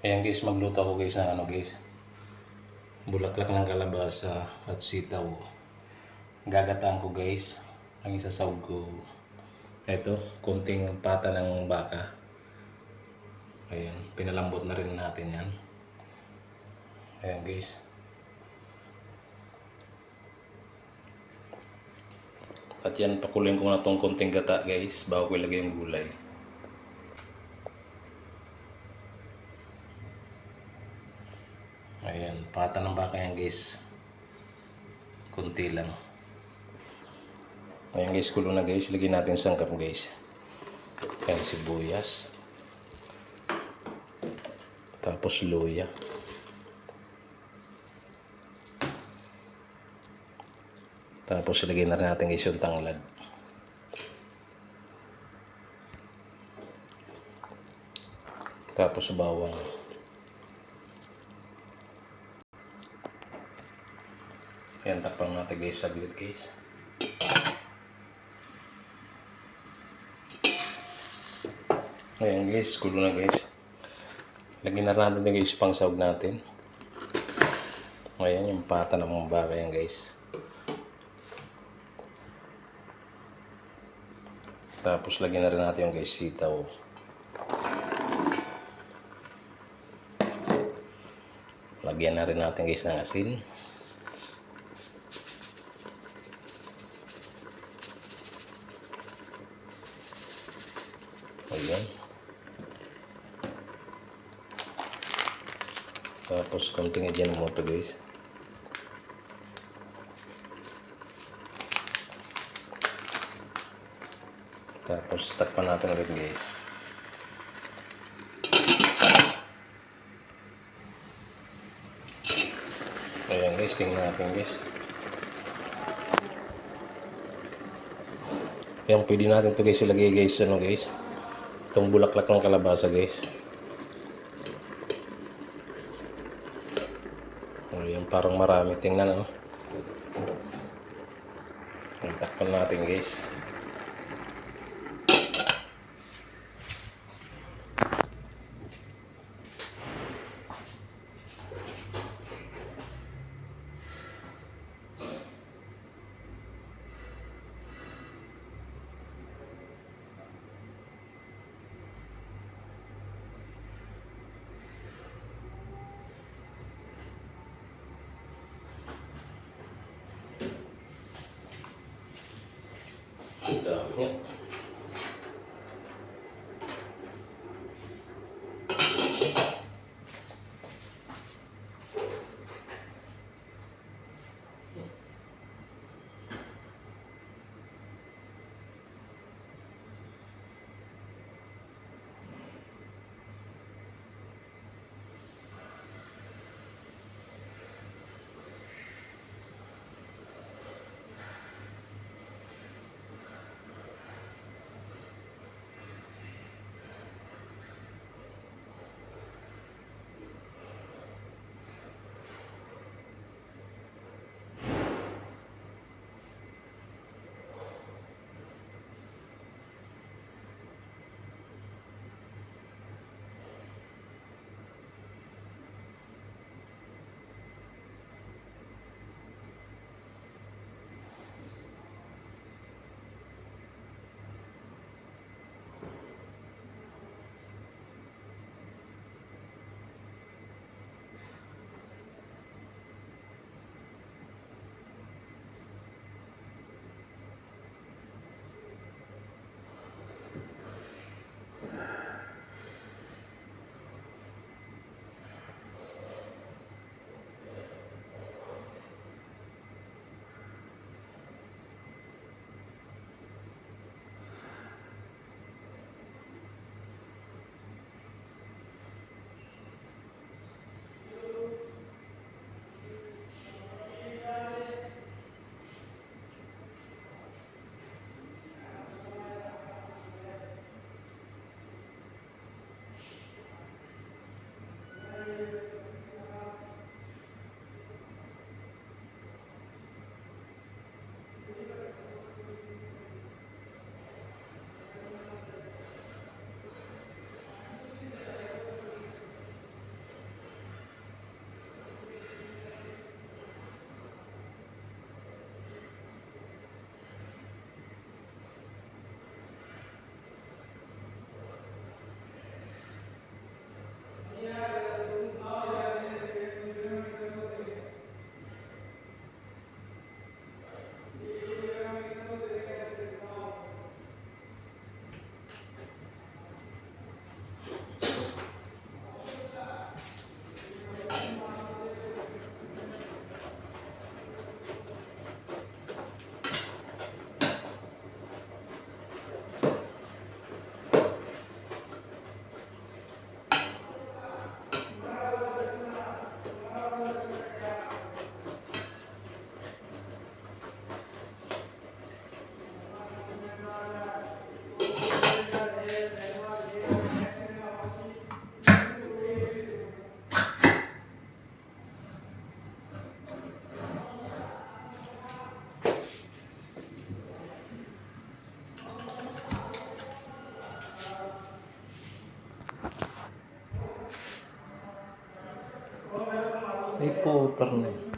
Ayan guys, magluto ako guys ng guys, bulaklak ng kalabasa at sitaw. Gagataan ko guys, ang isasawag ko. Ito, konting pata ng baka. Ayan, pinalambot na rin natin yan. Ayan guys. At yan, pakuloyin ko na itong konting gata guys, bago ko ilagay yung gulay. Ayan, pata ng baka yan guys. Kunti lang. Ayan guys, kulo na guys. Lagyan natin sangkap guys. Ayan, sibuyas. Tapos luya. Tapos lagyan na rin natin guys yung tanglad. Tapos bawang. Ayan, takpan natin guys saglit guys. Ayan guys, kulo na guys. Lagyan na natin guys pang sahog natin. Ayan yung pata ng mga baka yan guys. Tapos lagyan na rin natin yung guys sitaw. Lagyan na rin natin guys ng asin. Ayan. Tapos konting dyan mo ito guys. Tapos takpan natin ulit guys. Ayan guys, tingnan natin guys. Ayan, pwede natin ito guys ilagay guys, ano guys, itong bulaklak ng kalabasa guys. Ayan, parang marami, tingnan ano. Takpan natin guys. Dami. Ay, putar na yun.